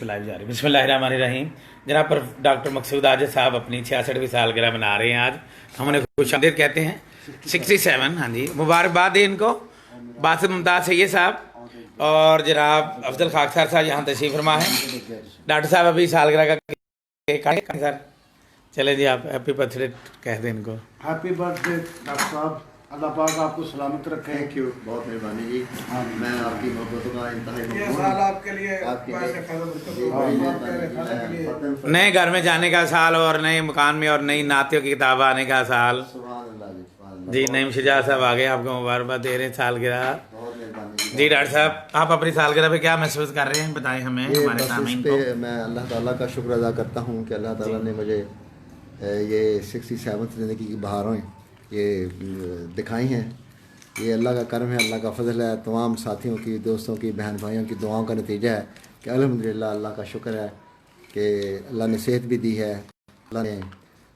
पे लाइव जा रही है। बिस्मिल्लाहिर्रहमानिर्रहीम। जनाब पर डॉक्टर मकसूद आजिज साहब अपनी 66वीं सालगिरह मना रहे हैं आज। हम उन्हें खुशामदीद कहते हैं। 67, हाँ जी, मुबारकबाद है इनको। बासित मुमताज़ सैयद साहब और जनाब अफजल खाकसार साहब यहाँ तशरीफ फरमा है। डॉक्टर साहब अभी सालगिरह का केक काटें सर। चले जी, आप हैप्पी बर्थडे कह दें इनको। हैप्पी बर्थडे डॉक्टर साहब, अल्लाह पाक आपको सलामत रखे। थैंक यू, बहुत मेहरबानी जी। मैं आपकी मोहब्बतों का इंतहा साल आपके लिए नए घर में जाने का साल और नए मकान में और नई नातियों की किताब आने का साल। जी नईम शुजा साहब आ गए, आपको मुबारकबाद दे रहे हैं सालगिरह। बहुत मेहरबानी जी डॉक्टर साहब, आप अपनी सालगिरह पे क्या महसूस कर रहे हैं, बताएं हमें, हमारे सामीन को। मैं अल्लाह ताला का शुक्र अदा करता हूँ कि अल्लाह ताला ने मुझे ये 67th ज़िंदगी की बहारों ये दिखाई हैं। ये अल्लाह का करम है, अल्लाह का फजल है। तमाम साथियों की, दोस्तों की, बहन भाइयों की दुआओं का नतीजा है कि अल्हम्दुलिल्लाह अल्लाह का शुक्र है कि अल्लाह ने सेहत भी दी है, अल्लाह ने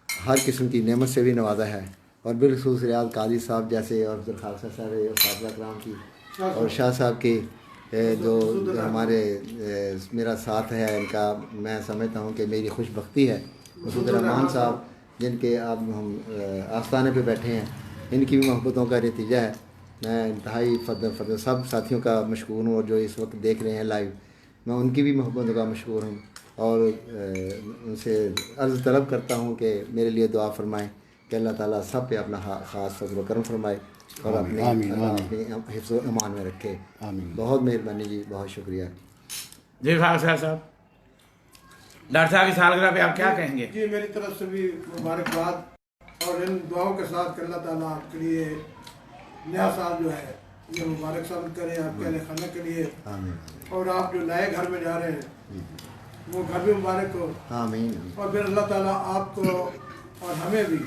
हर किस्म की नेमत से भी नवाजा है। और बिलखसूस रियाज काजी साहब जैसे और अब्दुल खालसा साहब और साबिरा कराम की और शाह साहब की जो हमारे मेरा साथ है, इनका मैं समझता हूँ कि मेरी खुशबख्ती है। मसूद रहमान साहब जिनके आप हम आस्थाने पे बैठे हैं, इनकी भी मोहब्बतों का नतीजा है। मैं इंतहाई फर्द सब साथियों का मशकूर हूँ और जो इस वक्त देख रहे हैं लाइव, मैं उनकी भी मोहब्बतों का मशकूर हूँ और उनसे अर्ज़ तलब करता हूँ कि मेरे लिए दुआ फरमाएँ कि अल्लाह ताला सब पे अपना ख़ास फज़ल व करम फरमाए और अपने हिफ्ज़ व अमान में रखे। बहुत मेहरबानी जी, बहुत शुक्रिया जी। खाकसार साहब, डॉक्टर साहब की सालगिरह पे आप क्या कहेंगे? जी मेरी तरफ से भी मुबारकबाद और इन दुआओं के साथ कि अल्लाह ताला आपके लिए नया साल जो है ये मुबारक साबित करे आपके अहले खाना के लिए। और आप जो नए घर में जा रहे हैं वो घर भी मुबारक हो। आमीन। और फिर अल्लाह ताला आपको और हमें भी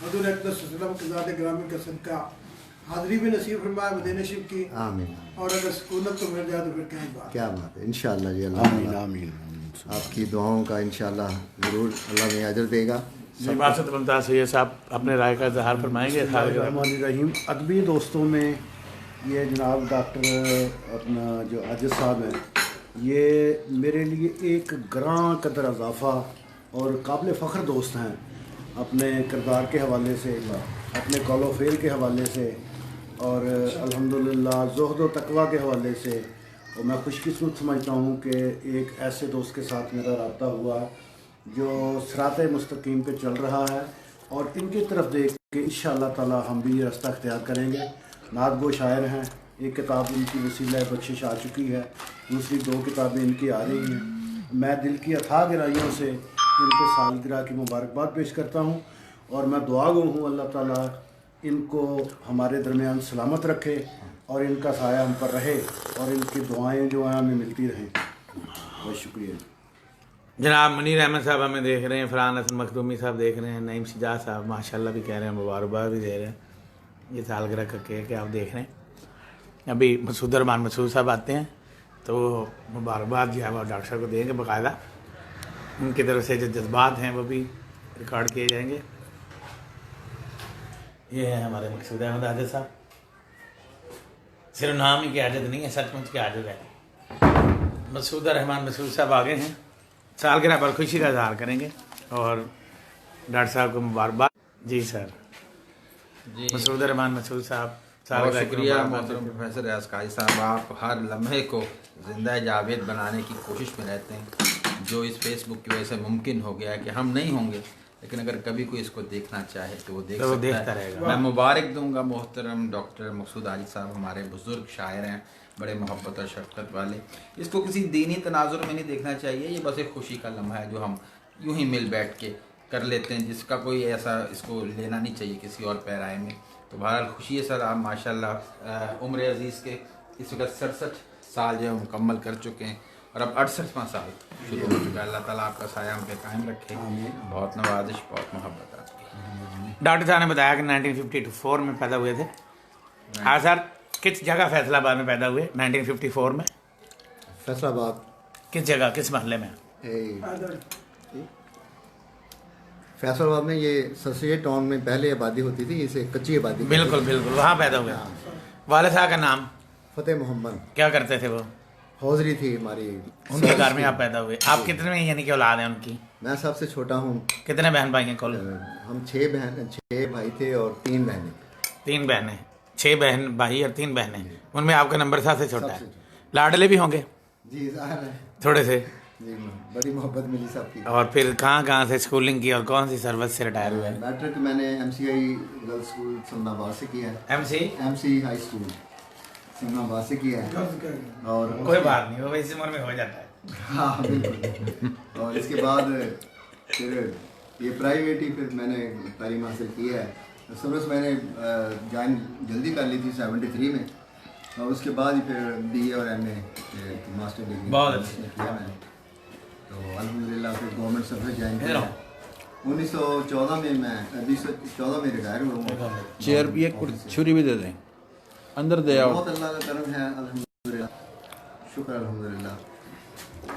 हज़ूर अक़दस सल्लल्लाहु अलैहि वसल्लम के ज़ात के सदका हाज़री भी नसीब फरमाए मदीने शरीफ की। आमीन। और अगर सुकूनत तो मिल जाए तो फिर क्या बात है। इंशाअल्लाह जी, अल्लाह आपकी दुआओं का इंशाअल्लाह ज़रूर अल्लाह में अजर देगा। बासित मुमताज़ सैयद साहब अपने राय का इज़हार फरमाएंगे। रहीम अदबी दोस्तों में ये जनाब डॉक्टर अपना जो आजिज़ साहब हैं, ये मेरे लिए एक ग्रां कदर इजाफ़ा और काबिल फ़ख्र दोस्त हैं। अपने किरदार के हवाले से, अपने कौल व फ़ेल के हवाले से और अल्हम्दुलिल्लाह ज़ुहद व तक़वा के हवाले से। और मैं खुशकिस्मत समझता हूँ कि एक ऐसे दोस्त के साथ मेरा रब्ता हुआ जो सिराते मुस्तकीम पे चल रहा है और इनकी तरफ देख के इंशाअल्लाह ताला हम भी ये रास्ता अख्तियार करेंगे। नात गो शायर हैं, एक किताब इनकी वसीला बख्शिश आ चुकी है, दूसरी 2 किताबें इनकी आ रही हैं। मैं दिल की अथाह गहराइयों से इनको सालगिरह की मुबारकबाद पेश करता हूँ और मैं दुआ गो हूँ अल्लाह ताला इनको हमारे दरमियान सलामत रखे और इनका साया हम पर रहे और इनकी दुआएं जो हैं हमें मिलती रहें। बहुत शुक्रिया। जनाब मुनीर अहमद साहब हमें देख रहे हैं, फरहान हसन मखदूमी साहब देख रहे हैं, नईम शुजा साहब माशाल्लाह भी कह रहे हैं, मुबारकबाद भी दे रहे हैं। ये सालगिरह का केक है, आप देख रहे हैं। अभी मसूद रहमान मसूद साहब आते हैं तो मुबारकबाद जो है वो डॉक्टर साहब को देंगे बाकायदा। उनकी तरफ से जो जज्बात हैं वो भी रिकॉर्ड किए जाएंगे। ये है हमारे मकसूद अहमद आजिज़ साहब, सिर्फ नाम ही की आजत नहीं है, सचमुच की आजत है। मसूद रहमान मसूद साहब आगे हैं, सालगिरह पर खुशी का इजहार करेंगे और डॉक्टर साहब को मुबारकबाद। जी सर। जी मसूद रहमान मसूद साहब, बहुत शुक्रिया मोहतरम प्रोफेसर रियाज काजी साहब। आप हर लम्हे को ज़िंदा जावेद बनाने की कोशिश में रहते हैं, जो इस फेसबुक की वजह से मुमकिन हो गया है कि हम नहीं होंगे, लेकिन अगर कभी कोई इसको देखना चाहे तो वो देखता रहेगा। मैं मुबारक दूंगा मोहतरम डॉक्टर मकसूद आजिज़ साहब, हमारे बुज़ुर्ग शायर हैं, बड़े मोहब्बत और शफ़क़त वाले। इसको किसी दीनी तनाजुर में नहीं देखना चाहिए, ये बस एक खुशी का लम्हा है जो हम यूं ही मिल बैठ के कर लेते हैं, जिसका कोई ऐसा इसको लेना नहीं चाहिए किसी और पैराए में। तो बहरहाल खुशी है सर, आप माशाल्लाह उम्र अज़ीज़ के इस वक्त 67 साल जो है मुकम्मल कर चुके हैं और अब 68वां साल शुरू हो चुका है। अल्लाह ताला आपका साया हम पे कायम रखे। बहुत नवाजिश, बहुत मोहब्बत आपकी। डॉक्टर साहब ने बताया कि 1954 में पैदा हुए थे। हाँ सर, किस जगह फैसलाबाद में पैदा हुए 1954 में? फैसलाबाद किस जगह, किस महल्ले में? फैसलाबाद में, ये सरसैयद टाउन में पहले आबादी होती थी, इसे कच्ची आबादी। बिल्कुल बिल्कुल, वहाँ पैदा हुए। वाले साहब का नाम? फ़तेह मोहम्मद। क्या करते थे वो? हौजरी थी हमारी। उनके घर में आप पैदा हुए। आप कितने में यानी कि औलाद है उनकी? मैं सबसे छोटा हूँ। कितने बहन भाई हैं कुल? हम 6 भाई थे और 3 बहनें। 3 बहनें। 6 बहन भाई और 3 बहनें। उनमें आपका नंबर सबसे छोटा सबसे है। छोटा। लाडले भी होंगे जी ज़ाहिर है। थोड़े से? जी बड़ी मोहब्बत मिली सबकी। और फिर कहाँ से स्कूलिंग की और कौन सी सर्विस से रिटायर हुए? मैट्रिक मैंने MCI गर्ल्स स्कूल समनाबाद से किया है। MC हाई स्कूल समनाबाद से किया है। और कोई बात नहीं, वो इस उम्र में हो जाता है। हाँ बिल्कुल। और इसके बाद फिर ये प्राइवेट ही फिर मैंने तालीम हासिल की है। सर्विस मैंने ज्वाइन जल्दी कर ली थी 73 में, और उसके बाद ही फिर BA और MA मास्टर डिग्री बहुत अच्छी किया मैंने। तो अल्हम्दुलिल्लाह फिर गवर्नमेंट सर्विस ज्वाइन किया। 1914 में मैं 2014 में रिटायर हुआ हूँ। चेयर भी एक छुरी भी दे दें, अंदर दे आओ। बहुत अल्लाह का करम है अल्हम्दुलिल्लाह, शुक्र अल्हम्दुलिल्लाह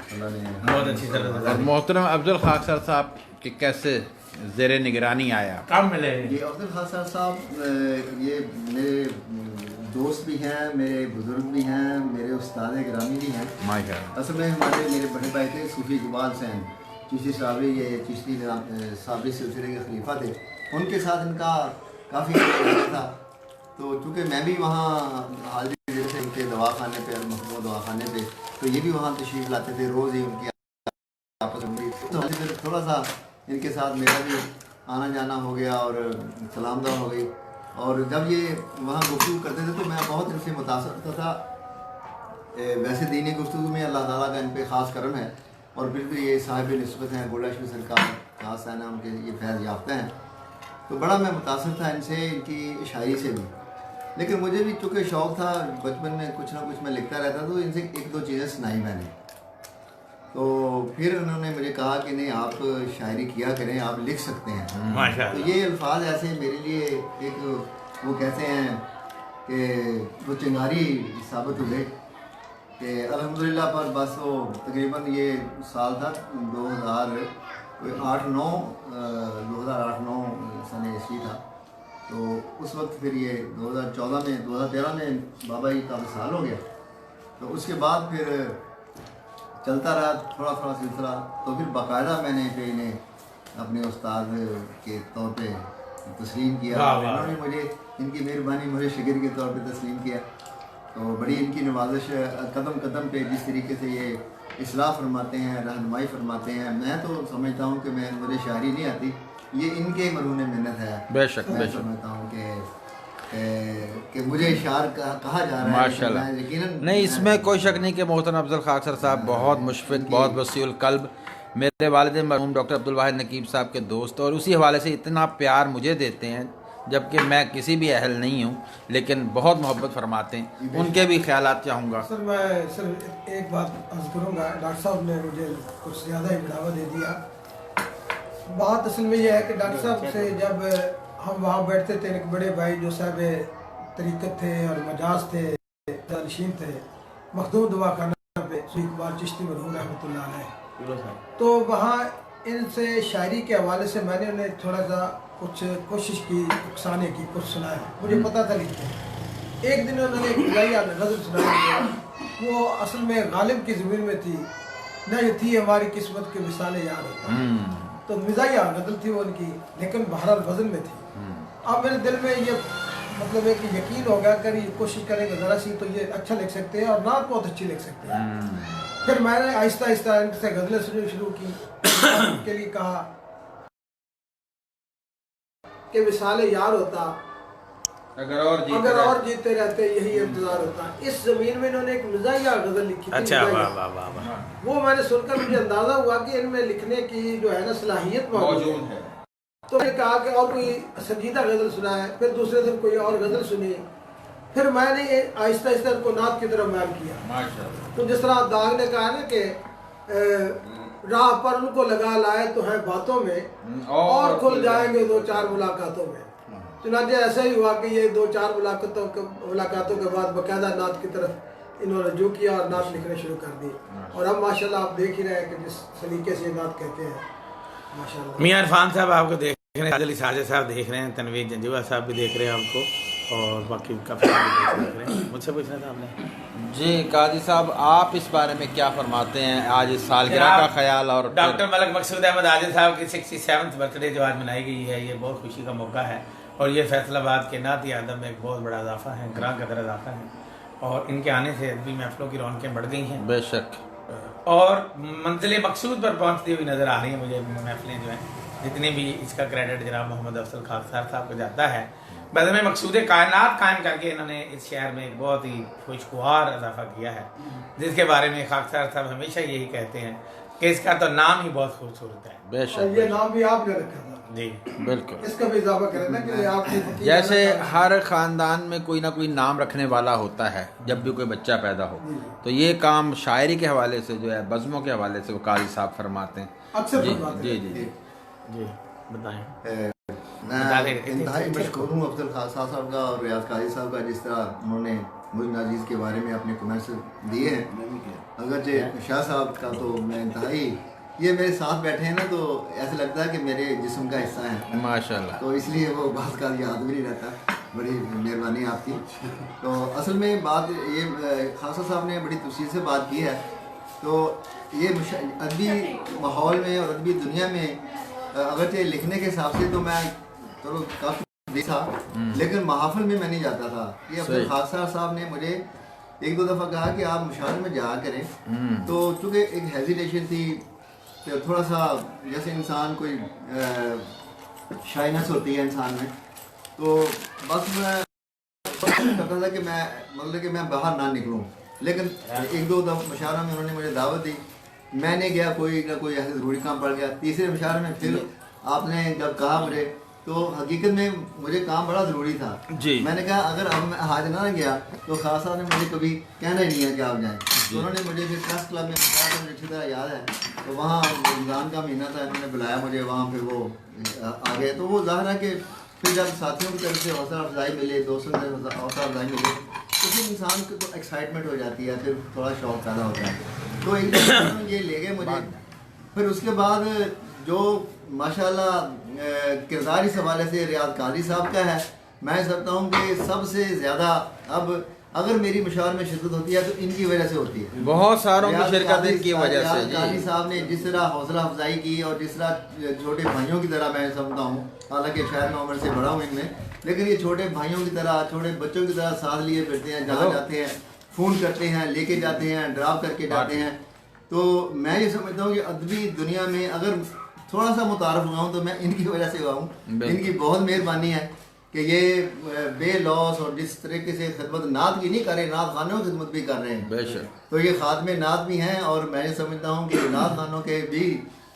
अल्लाह ने बहुत अच्छी तरह और मोहतरम अब्दुल खाक सर साहब के कैसे ज़ेर निगरानी आया? कब मिले? ये अब्दुल खाक सर साहब ये मेरे दोस्त भी हैं, मेरे बुजुर्ग भी हैं, मेरे उस्ताद गिरामी भी हैं। माशाअल्लाह। असल में मेरे बड़े भाई थे सूफी इकबाल हुसैन चिश्ती साबरी, ये चिश्ती साबरी सिलसिले के खलीफा थे। उनके साथ इनका काफ़ी था। तो चूँकि मैं भी वहाँ हाजिर थे उनके दवाखाने पे, महमूद दवाखाने पे, तो ये भी वहाँ तशरीफ़ लाते थे रोज़ ही उनकी आपस में। तो फिर थोड़ा सा इनके साथ मेरा भी आना जाना हो गया और सलाम दुआ हो गई। और जब ये वहाँ गुफ्तगू करते थे तो मैं बहुत इनसे मुतासर होता था। वैसे दीनी गुफ्तगू में अल्लाह ताला का इन पे ख़ास करम है, और फिर भी ये साहिब निस्बत हैं, गोला शरीफ सरकार खास है ना, उनके ये फैज़ याफ्ता हैं। तो बड़ा मैं मुतासर था इनसे, इनकी शायरी से भी। लेकिन मुझे भी चूँकि शौक़ था, बचपन में कुछ ना कुछ मैं लिखता रहता, तो इनसे 1-2 चीज़ें सुनाई मैंने। तो फिर उन्होंने मुझे कहा कि नहीं आप शायरी किया करें, आप लिख सकते हैं। माशाअल्लाह। तो ये अल्फाज ऐसे मेरे लिए एक वो कहते हैं कि वो चिंगारी साबित हुए कि अल्हम्दुलिल्लाह। पर बस वो तकरीबन ये साल था 2008-9 सन ईस्वी था। तो उस वक्त फिर ये 2013 में बाबा जी का विसाल हो गया। तो उसके बाद फिर चलता रहा थोड़ा थोड़ा सिलसिला। तो फिर बाकायदा मैंने फिर इन्हें अपने उस्ताद के तौर पे तस्लीम किया। उन्होंने मुझे इनकी मेहरबानी मुझे शिगिर के तौर पे तस्लीम किया। तो बड़ी इनकी नवाजिश कदम कदम पे जिस तरीके से ये इस्लाह फरमाते हैं, रहनुमाई फरमाते हैं। मैं तो समझता हूँ कि मुझे शायरी नहीं आती, ये इनके मरून मिन्नत है। बेशक मैं बेशक समझता हूँ कि मुझे इशार कहा जा रहा है। माशाल्लाह। यकीनन नहीं, इसमें कोई शक नहीं कि मोहतरम अब्दुल खाक सर साहब बहुत मुशफ़िक़, बहुत वसीउल क़ल्ब, मेरे वालिद मरहूम डॉक्टर अब्दुल वाहिद नकीब साहब के दोस्त, और उसी हवाले से इतना प्यार मुझे देते हैं, जबकि मैं किसी भी अहल नहीं हूँ, लेकिन बहुत मोहब्बत फरमाते हैं। उनके भी ख्यालात चाहूँगा। सर मैं सिर्फ एक बात अर्ज़ करूँगा, डॉक्टर साहब ने मुझे कुछ ज़्यादा ही बढ़ावा दे दिया। बात असल में यह है कि डॉक्टर साहब से जब हम वहाँ बैठते थे, एक बड़े भाई जो साहब तरीक़त थे और मजाज थे, जानशीन थे, मखदूम दवाखाना पे इकबाल चिश्ती मरहूम रहमतुल्लाह अलैह। तो वहाँ इनसे शायरी के हवाले से मैंने उन्हें थोड़ा सा कुछ कोशिश की उकसाने की, कुछ सुनाया, मुझे पता था लिखते। एक दिन उन्होंने एक गज़ल सुनाई, वो असल में गालिब की ज़मीन में थी, न ये थी हमारी किस्मत के मिसालें याद होता। तो मिजाया गज़ल थी वो उनकी, लेकिन बहरहाल वज़न में थी। अब मेरे दिल में ये मतलब है कि यकीन हो गया कि ये कोशिश करेंगे ज़रा सी तो ये अच्छा लिख सकते हैं और नात बहुत अच्छी लिख सकते हैं। फिर मैंने आहिस्ता आहिस्ता इनसे गज़लें सुननी शुरू की। उनके लिए कहा कि मिसाले यार होता, अगर और जीते रहते यही इंतजार होता। इस जमीन में इन्होंने एक मिजाया गज़ल लिखी थी। अच्छा, वाह वाह वाह वाह। वो मैंने सुनकर मुझे अंदाज़ा हुआ कि इनमें लिखने की जो है ना सलाहियत मौजूद है। तो मैंने कहा कि और कोई संजीदा गज़ल सुनाए। फिर दूसरे दिन कोई और गज़ल सुनी। फिर मैंने आहिस्ता आहिस्ता उनको नात की तरफ मैल किया। तो जिस तरह दाग ने कहा ना कि राह पर उनको लगा लाए तो है बातों में, और खुल जाएंगे 2-4 मुलाकातों में। चुनांचे ऐसा ही हुआ कि ये 2-4 मुलाकातों के बाद बाकायदा नात की तरफ इन्होंने रजू किया और नात लिखने शुरू कर दी। और अब माशाल्लाह आप देख ही रहे हैं कि जिस सलीके से नात कहते हैं माशाल्लाह। मियां इरफान साहब आपको देख रहे हैं, साजिद साहब देख रहे हैं, तनवीर जंजुआ साहब भी देख रहे हैं आपको। और बाकी काफ़ी मुझसे पूछना था आपने। जी काजी साहब, आप इस बारे में क्या फरमाते हैं? आज इस सालगिरह का ख्याल और डॉक्टर मलक मकसूद अहमद आजिज साहब की 67th बर्थडे जो आज मनाई गई है, ये बहुत खुशी का मौका है और ये फैसलाबाद के नाती आदम में एक बहुत बड़ा इजाफा है, ग्रां कदर इजाफा है और इनके आने से अदबी महफिलों की रौनकें बढ़ गई हैं बेशक, और मंजिल मकसूद पर पहुंचती हुई नज़र आ रही हैं मुझे महफिलें जो हैं। जितनी भी इसका क्रेडिट जनाब मोहम्मद अफसल खाकसार साहब को जाता है। बदल में मकसूद कायनात कायम करके इन्होंने इस शहर में एक बहुत ही खुशगवार इजाफा किया है, जिसके बारे में खाकसार साहब हमेशा यही कहते हैं कि इसका तो नाम ही बहुत खूबसूरत है। बेशक, ये नाम भी आपने रखा था जी बिल्कुल। इसका भी इजाफा करें ना कि आपकी जैसे हर ख़ानदान में कोई ना कोई नाम रखने वाला होता है जब भी कोई बच्चा पैदा हो, तो ये काम शायरी के हवाले से जो है, बज़्मों के हवाले से वो काजी साहब फरमाते हैं। अक्सर जी फरमाते जी हैं। जी जी बताएं। मैं इंतहाई मशकूर हूँ अफजल खान साहब का और रियाज काजी साहब का, जिस तरह उन्होंने मुझ नाजीज़ के बारे में अपने कमेंट्स दिए हैं। अगरचे शाह साहब का तो मैं इंतहाई, ये मेरे साथ बैठे हैं ना तो ऐसा लगता है कि मेरे जिस्म का हिस्सा है माशाल्लाह, तो इसलिए वो बात का याद भी नहीं रहता। बड़ी मेहरबानी आपकी। तो असल में बात ये खासा साहब ने बड़ी तफसील से बात की है। तो ये अदबी माहौल में और अदबी दुनिया में अगरचे लिखने के हिसाब से तो मैं चलो काफ़ी था, लेकिन महाफिल में मैं नहीं जाता था। ये अपने खासा साहब ने मुझे एक दो दफ़ा कहा कि आप मुशावरे में जा करें, तो चूँकि एक हेजिटेशन थी, तो थोड़ा सा जैसे इंसान कोई शाइनेस होती है इंसान में, तो बस मैं करता था कि मैं मतलब कि मैं बाहर ना निकलूं। लेकिन एक दो मुशावरा में उन्होंने मुझे दावत दी, मैंने गया, कोई ना कोई ऐसे ज़रूरी काम पड़ गया। तीसरे मुशावरे में फिर आपने जब कहा मुझे, तो हकीकत में मुझे काम बड़ा ज़रूरी था जी। मैंने कहा अगर अब मैं आज ना गया तो खास साहब ने मुझे कभी कहना ही नहीं है कि आप जाएँ। तो उन्होंने मुझे फिर प्रेस क्लब में बुलाया, मुझे अच्छी तरह याद है। तो वहाँ रमज़ान का महीना था, इन्होंने बुलाया मुझे वहाँ, फिर वो आ गए। तो वो ज़ाहिर है कि फिर जब साथियों की तरफ से हौसला अफजाई मिले, दोस्तों की तरफ से हौसला अफजाई मिले, तो फिर इंसान को तो एक्साइटमेंट हो जाती है, फिर थोड़ा शौक पैदा होता है। तो एक दफ़ा ये ले गए मुझे। फिर उसके बाद जो माशाल्लाह किरदार इस हवाले से रियाज काजी साहब का है, मैं समझता हूँ कि सबसे ज़्यादा अब अगर मेरी मुशावर में शिरकत होती है तो इनकी वजह से होती है। बहुत सारों की शिरकत इनकी वजह से। काजी साहब ने जिस तरह हौसला अफजाई की और जिस तरह छोटे भाइयों की तरह मैं समझता हूँ, हालांकि शायद मैं उम्र से बड़ा हूँ इनमें, लेकिन ये छोटे भाइयों की तरह, छोटे बच्चों की तरह साथ लिए फिरते हैं, जहाँ जाते हैं फ़ोन करते हैं, लेके जाते हैं, ड्राप करके जाते हैं। तो मैं ये समझता हूँ कि अदबी दुनिया में अगर थोड़ा सा मुतारफ हुआ हूँ तो मैं इनकी वजह से हुआ हूँ। इनकी बहुत मेहरबानी है कि ये बेलॉस और जिस तरीके से खिदमत नात की नहीं कर रहे, नात खानों की खिदमत भी कर रहे हैं। बेशक, तो ये खातमे नात भी हैं और मैं ये समझता हूँ कि नात खानों के भी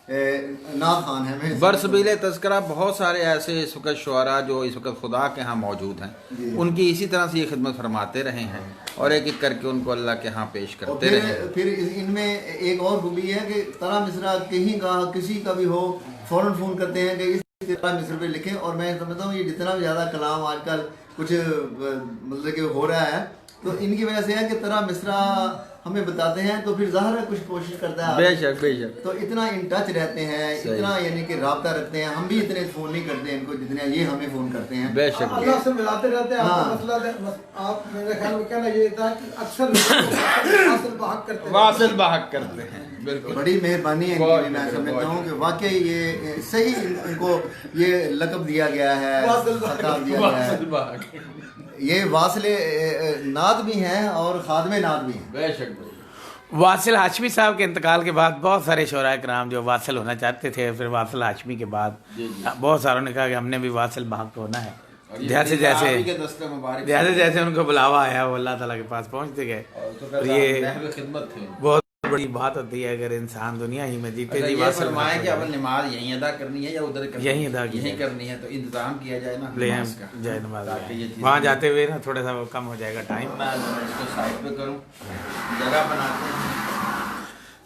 नात खान है। बरसबीले तस्करा बहुत सारे ऐसे इस वक्त शुअरा जो इस वक्त खुदा के यहाँ मौजूद हैं, उनकी इसी तरह से ये खिदमत फरमाते रहे हैं और एक एक करके उनको अल्लाह के यहाँ पेश करते रहे। फिर इनमें एक और खूबी है कि तरह मिसरा कहीं का किसी का भी हो, फ़ौरन फ़ोन करते हैं कि इस तरह मिसर पे लिखें। और मैं समझता हूँ ये जितना भी ज़्यादा कलाम आजकल कुछ मतलब कि हो रहा है, तो इनकी वजह से है कि तरह मिसरा हमें बताते हैं, तो फिर ज़ाहिर है कुछ कोशिश करता है। बेशक बेशक। तो इतना इन टच रहते हैं, इतना यानी कि राब्ता रखते हैं। हम भी इतने फ़ोन नहीं करते इनको जितने ये हमें फ़ोन करते हैं। बेशक, अल्लाह से मिलाते रहते हैं। हाँ। मसला आप मेरे ख्याल में कहना ये था कि अक्सर वासिल बहक करते हैं। वासिल बहक करते हैं, बिल्कुल। बड़ी मेहरबानी है इनकी। मैं समझता हूँ कि वाकई ये सही इनको ये लक़ब दिया गया है, खिताब दिया गया है। ये वासिले नात भी हैं और खादमे नात भी हैं। बेशक। वासिल हाशमी साहब के इंतकाल के बाद बहुत सारे शोरा कराम जो वासिल होना चाहते थे, फिर वासिल हाशमी के बाद बहुत सारों ने कहा कि हमने भी वासिल बहक होना है। जैसे जैसे उनको बुलावा आया वो अल्लाह ताला के पास पहुंचते गए। और ये खिदमत थी, बहुत बड़ी बात होती है अगर इंसान दुनिया ही में जीते जी ये फरमाए कि अब नमाज यहीं अदा करनी है या उधर करनी है, यहीं अदा यहीं करनी है, तो इंतजाम किया जाए ना ले नमाज का। जय नमाज ताकि ये चीज़- वहाँ जाते हुए ना थोड़ा सा वो कम हो जाएगा टाइम। मैं इसको साइड पे करूँ, जगह बनाते हैं।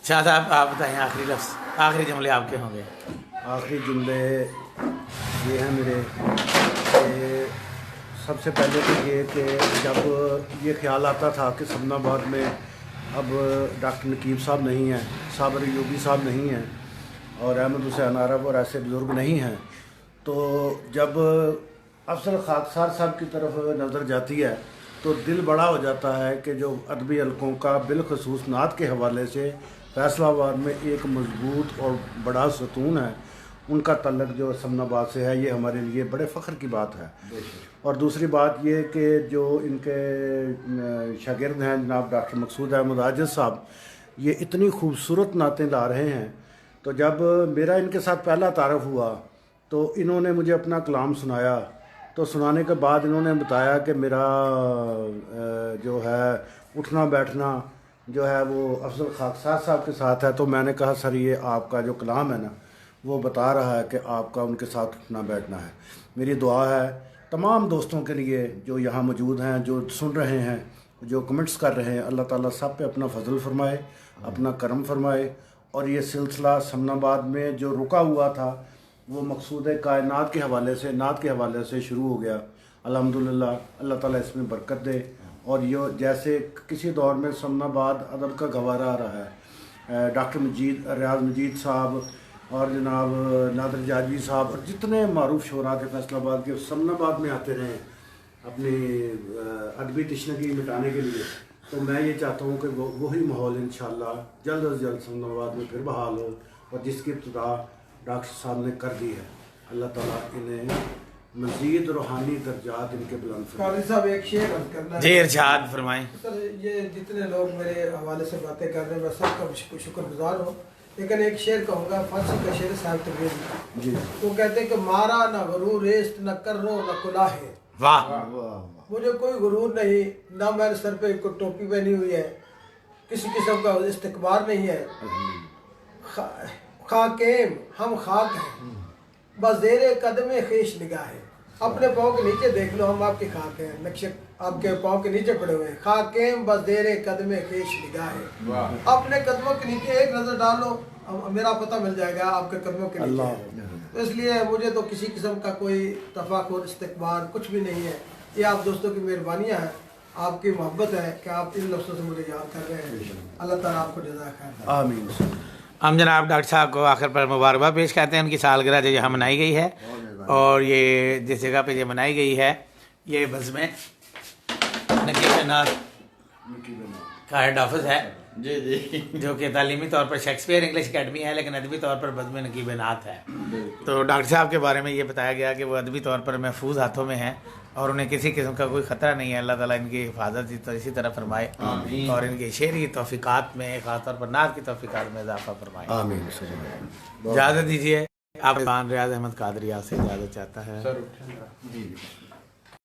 शाह साहब आप बताएं आखिरी लफ्ज़, आखिरी जुमले आपके होंगे। आखिरी जुमले ये हैं मेरे कि सबसे पहले तो ये कि जब ये ख्याल आता था कि सदनाबाद में अब डॉक्टर नकीब साहब नहीं हैं, साबर अयूबी साहब नहीं हैं और अहमद हुसैन अरब और ऐसे बुज़ुर्ग नहीं हैं, तो जब अफजल खाकसार साहब की तरफ नज़र जाती है तो दिल बड़ा हो जाता है कि जो अदबी हलकों का बिलखसूस नात के हवाले से फैसलाबाद में एक मजबूत और बड़ा सतून है, उनका तल्लक जो समनाबाद से है, ये हमारे लिए बड़े फ़ख्र की बात है। और दूसरी बात ये कि जो इनके शागिर्द हैं जनाब डॉक्टर मकसूद अहमद आजिज़ साहब, ये इतनी खूबसूरत नातें ला रहे हैं। तो जब मेरा इनके साथ पहला तारफ़ हुआ तो इन्होंने मुझे अपना कलाम सुनाया, तो सुनाने के बाद इन्होंने बताया कि मेरा जो है उठना बैठना जो है वो अफजल खाकसार साहब के साथ है। तो मैंने कहा सर ये आपका जो कलाम है ना वो बता रहा है कि आपका उनके साथ उठना बैठना है। मेरी दुआ है तमाम दोस्तों के लिए जो यहाँ मौजूद हैं, जो सुन रहे हैं, जो कमेंट्स कर रहे हैं, अल्लाह ताला सब पे अपना फजल फरमाए, अपना करम फरमाए। और ये सिलसिला समनाबाद में जो रुका हुआ था वो मकसूद कायनात के हवाले से, नात के हवाले से शुरू हो गया। अल्हम्दुलिल्लाह, अल्लाह ताला इसमें बरकत दे। और ये जैसे किसी दौर में समनाबाद अदब का गवारा आ रहा है, डॉक्टर मजीद रियाज मजीद साहब और जनाब नादिर जाजवी साहब और जितने मारूफ शोरा थे फैसलाबाद के, समनाबाद में आते रहे अपनी अदबी तशनगी मिटाने के लिए। तो मैं ये चाहता हूँ कि वही माहौल इंशाअल्लाह जल्द अज जल्द समनाबाद में फिर बहाल हो, और जिसकी इब्तिदा डॉक्टर साहब ने कर दी है। अल्लाह ताला इन्हें मज़ीद रूहानी दर्जात इनके बुलंद फरमाए। काजी साहब एक शेर अर्ज करना जी इरशाद फरमाएं। सर, ये जितने लोग मेरे हवाले से बातें कर रहे हैं मैं सबका शुक्रगुजार हूँ, लेकिन एक शेर कहूँगा, फांसी का शेर साहब तबरेज़ जी, वो कहते हैं कि मारा न गरूर रेस्त न कर्रो न कुलाहे। वाह, मुझे कोई गुरूर नहीं, ना मेरे सर पे कोई टोपी पहनी हुई है, किसी किस्म का इस्तिकबार नहीं है। खाकेम हम खाक हैं, बस ज़ेरे कदमे ख़ेश निगाह है। अपने पाँव के नीचे देख लो, हम आपके खाक हैं, नक्शे आपके पाँव के नीचे पड़े हुए हैं। खाकेम बस ज़ेरे कदमे ख़ेश निगाह है। अपने कदमों के नीचे एक नज़र डालो, मेरा पता मिल जाएगा आपके कदमों के नीचे। तो इसलिए मुझे तो किसी किस्म का कोई तफाकुर इस्तिकबार कुछ भी नहीं है। ये आप दोस्तों की मेहरबानियाँ हैं, आपकी मोहब्बत है कि आप इन लफ्ज़ों से मुझे याद कर रहे हैं। अल्लाह ताला आपको जज़ा खैर। आमीन। हम जनाब डॉक्टर साहब को आखिर पर मुबारकबाद पेश करते हैं। उनकी सालगिरह जो यहाँ मनाई गई है, और ये जिस जगह पे ये मनाई गई है ये बज़्म नकीब नाथ का हेड ऑफिस है जी जी, जो कि तालीमी तौर पर शेक्सपियर इंग्लिश अकेडमी है, लेकिन अदबी तौर पर बज़्म नकीब नाथ है। तो डॉक्टर साहब के बारे में ये बताया गया कि वो अदबी तौर पर महफूज हाथों में हैं और उन्हें किसी किस्म का कोई ख़तरा नहीं है। अल्लाह ताला इनकी हिफाजत इसी तरह फरमाए और इनके शेरी तौफ़ीक़ात में, ख़ास तौर पर नात की तौफ़ीक़ात में इजाफ़ा फरमाए। आमीन। इजाज़त दीजिए, आप रियाज अहमद कादरी आपसे इजाज़त चाहता है। सर